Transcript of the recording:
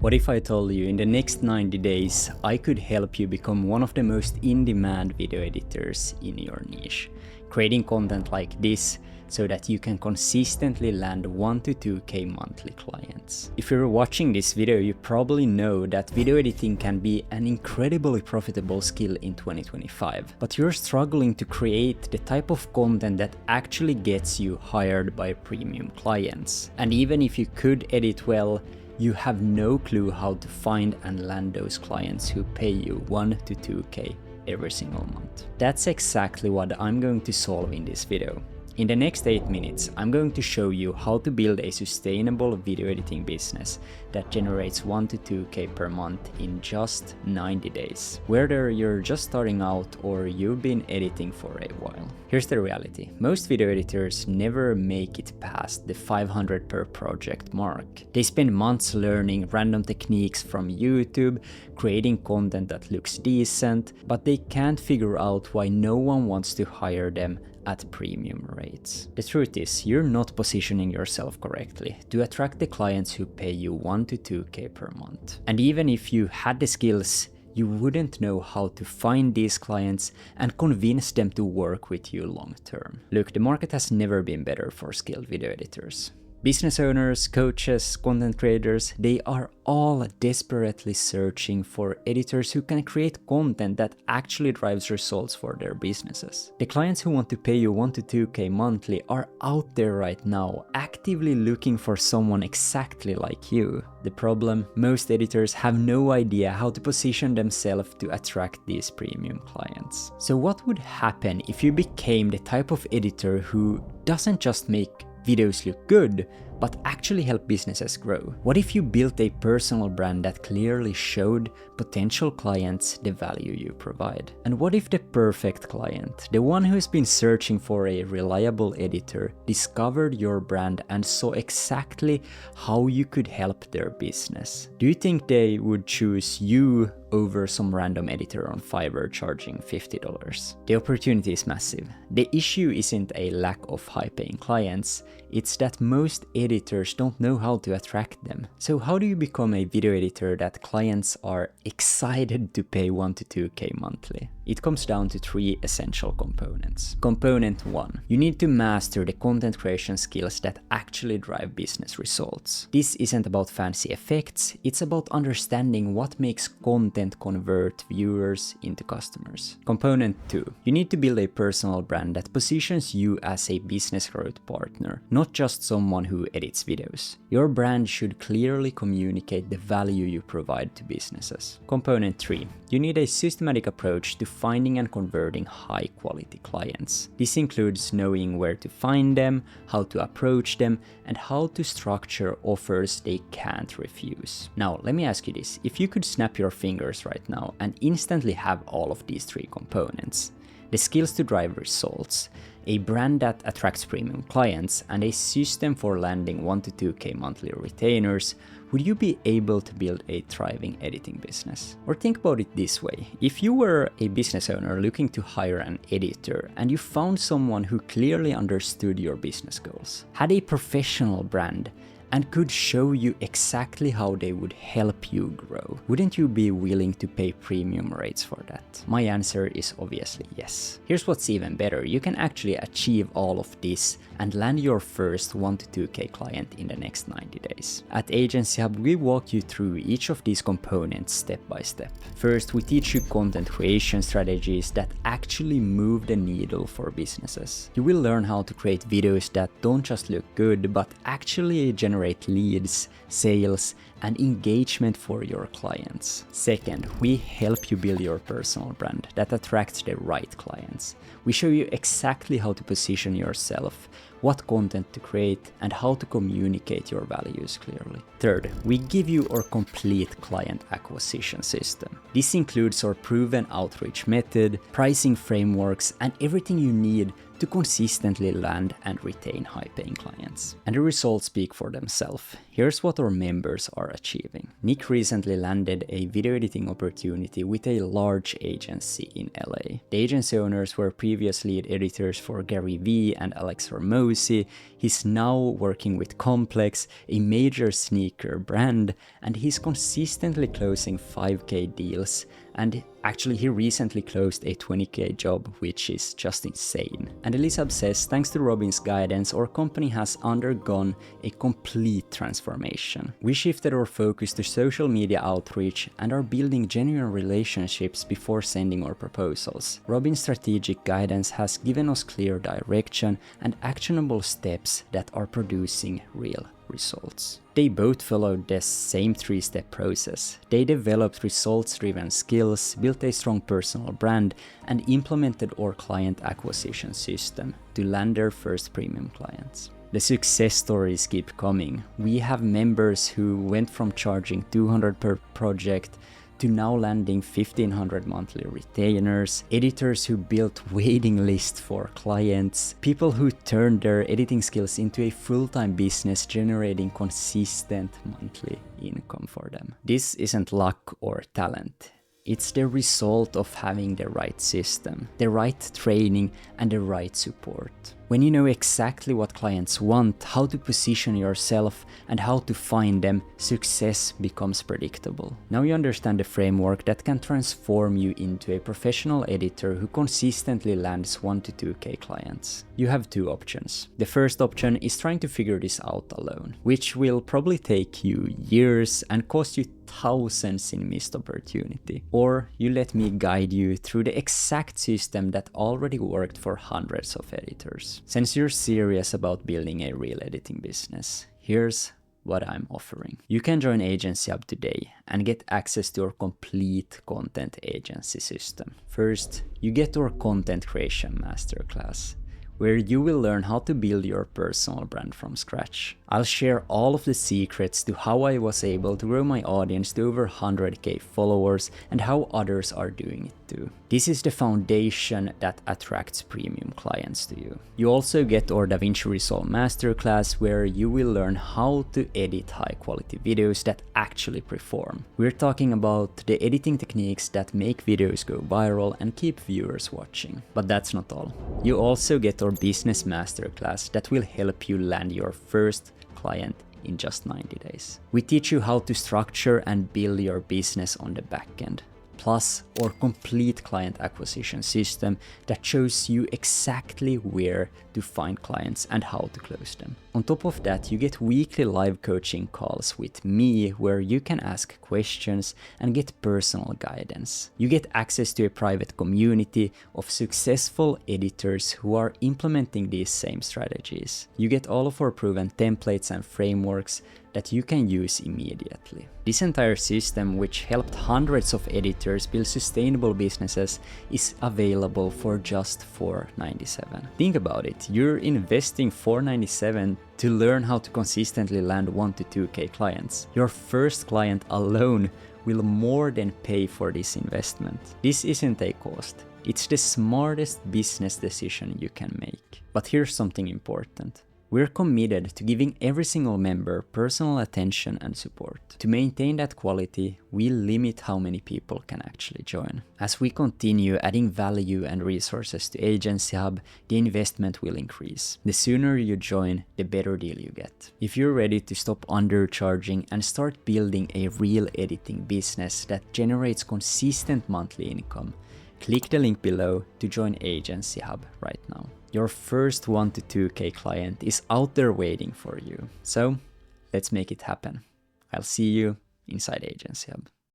What if I told you in the next 90 days I could help you become one of the most in-demand video editors in your niche, creating content like this so that you can consistently land 1 to 2K monthly clients. If you're watching this video, you probably know that video editing can be an incredibly profitable skill in 2025, but you're struggling to create the type of content that actually gets you hired by premium clients. And even if you could edit well, you have no clue how to find and land those clients who pay you 1 to 2K every single month. That's exactly what I'm going to solve in this video. In the next 8 minutes, I'm going to show you how to build a sustainable video editing business that generates 1 to 2K per month in just 90 days. Whether you're just starting out or you've been editing for a while. Here's the reality. Most video editors never make it past the 500 per project mark. They spend months learning random techniques from YouTube, creating content that looks decent, but they can't figure out why no one wants to hire them at premium rates. The truth is, you're not positioning yourself correctly to attract the clients who pay you 1 to 2K per month. And even if you had the skills, you wouldn't know how to find these clients and convince them to work with you long term. Look, the market has never been better for skilled video editors. Business owners, coaches, content creators, they are all desperately searching for editors who can create content that actually drives results for their businesses. The clients who want to pay you 1 to 2K monthly are out there right now, actively looking for someone exactly like you. The problem, most editors have no idea how to position themselves to attract these premium clients. So what would happen if you became the type of editor who doesn't just make videos look good, but actually help businesses grow? What if you built a personal brand that clearly showed potential clients the value you provide? And what if the perfect client, the one who's been searching for a reliable editor, discovered your brand and saw exactly how you could help their business? Do you think they would choose you over some random editor on Fiverr charging $50? The opportunity is massive. The issue isn't a lack of high-paying clients, it's that most editors don't know how to attract them. So how do you become a video editor that clients are excited to pay 1 to 2K monthly? It comes down to 3 essential components. Component 1. You need to master the content creation skills that actually drive business results. This isn't about fancy effects, it's about understanding what makes content convert viewers into customers. Component 2. You need to build a personal brand that positions you as a business growth partner, not just someone who edits videos. Your brand should clearly communicate the value you provide to businesses. Component 3. You need a systematic approach to finding and converting high quality clients. This includes knowing where to find them, how to approach them, and how to structure offers they can't refuse. Now, let me ask you this. If you could snap your fingers right now and instantly have all of these 3 components, the skills to drive results, a brand that attracts premium clients, and a system for landing 1 to 2K monthly retainers, would you be able to build a thriving editing business? Or think about it this way. If you were a business owner looking to hire an editor and you found someone who clearly understood your business goals, had a professional brand, and could show you exactly how they would help you grow, wouldn't you be willing to pay premium rates for that? My answer is obviously yes. Here's what's even better. You can actually achieve all of this and land your first 1 to 2K client in the next 90 days. At Agency Hub, we walk you through each of these components step by step. First, we teach you content creation strategies that actually move the needle for businesses. You will learn how to create videos that don't just look good, but actually generate leads, sales, and engagement for your clients. Second, we help you build your personal brand that attracts the right clients. We show you exactly how to position yourself, what content to create, and how to communicate your values clearly. Third, we give you our complete client acquisition system. This includes our proven outreach method, pricing frameworks, and everything you need to consistently land and retain high-paying clients. And the results speak for themselves. Here's what our members are achieving. Nick recently landed a video editing opportunity with a large agency in LA. The agency owners were previous lead editors for Gary Vee and Alex Hormozi. He's now working with Complex, a major sneaker brand, and he's consistently closing 5K deals. And actually, he recently closed a 20K job, which is just insane. And Elisab says, thanks to Robin's guidance, our company has undergone a complete transformation. We shifted our focus to social media outreach and are building genuine relationships before sending our proposals. Robin's strategic guidance has given us clear direction and actionable steps that are producing real results. They both followed the same 3-step process. They developed results-driven skills, built a strong personal brand, and implemented our client acquisition system to land their first premium clients. The success stories keep coming. We have members who went from charging $200 per project to now landing 1,500 monthly retainers, editors who built waiting lists for clients, people who turned their editing skills into a full-time business generating consistent monthly income for them. This isn't luck or talent. It's the result of having the right system, the right training, and the right support. When you know exactly what clients want, how to position yourself, and how to find them, success becomes predictable. Now you understand the framework that can transform you into a professional editor who consistently lands 1 to 2K clients. You have 2 options. The first option is trying to figure this out alone, which will probably take you years and cost you thousands in missed opportunity. Or you let me guide you through the exact system that already worked for hundreds of editors. Since you're serious about building a real editing business, here's what I'm offering. You can join Agency Hub today and get access to our complete content agency system. First, you get our content creation masterclass, where you will learn how to build your personal brand from scratch. I'll share all of the secrets to how I was able to grow my audience to over 100K followers and how others are doing it too. This is the foundation that attracts premium clients to you. You also get our DaVinci Resolve Masterclass, where you will learn how to edit high quality videos that actually perform. We're talking about the editing techniques that make videos go viral and keep viewers watching. But that's not all. You also get our Business Masterclass that will help you land your first client in just 90 days. We teach you how to structure and build your business on the back end. Plus our complete client acquisition system that shows you exactly where to find clients and how to close them. On top of that, you get weekly live coaching calls with me where you can ask questions and get personal guidance. You get access to a private community of successful editors who are implementing these same strategies. You get all of our proven templates and frameworks that you can use immediately. This entire system, which helped hundreds of editors build sustainable businesses, is available for just $497. Think about it, you're investing $497 to learn how to consistently land 1 to 2K clients. Your first client alone will more than pay for this investment. This isn't a cost. It's the smartest business decision you can make. But here's something important. We're committed to giving every single member personal attention and support. To maintain that quality, we limit how many people can actually join. As we continue adding value and resources to Agency Hub, the investment will increase. The sooner you join, the better deal you get. If you're ready to stop undercharging and start building a real editing business that generates consistent monthly income, click the link below to join Agency Hub right now. Your first 1 to 2K client is out there waiting for you. So let's make it happen. I'll see you inside Agency Hub.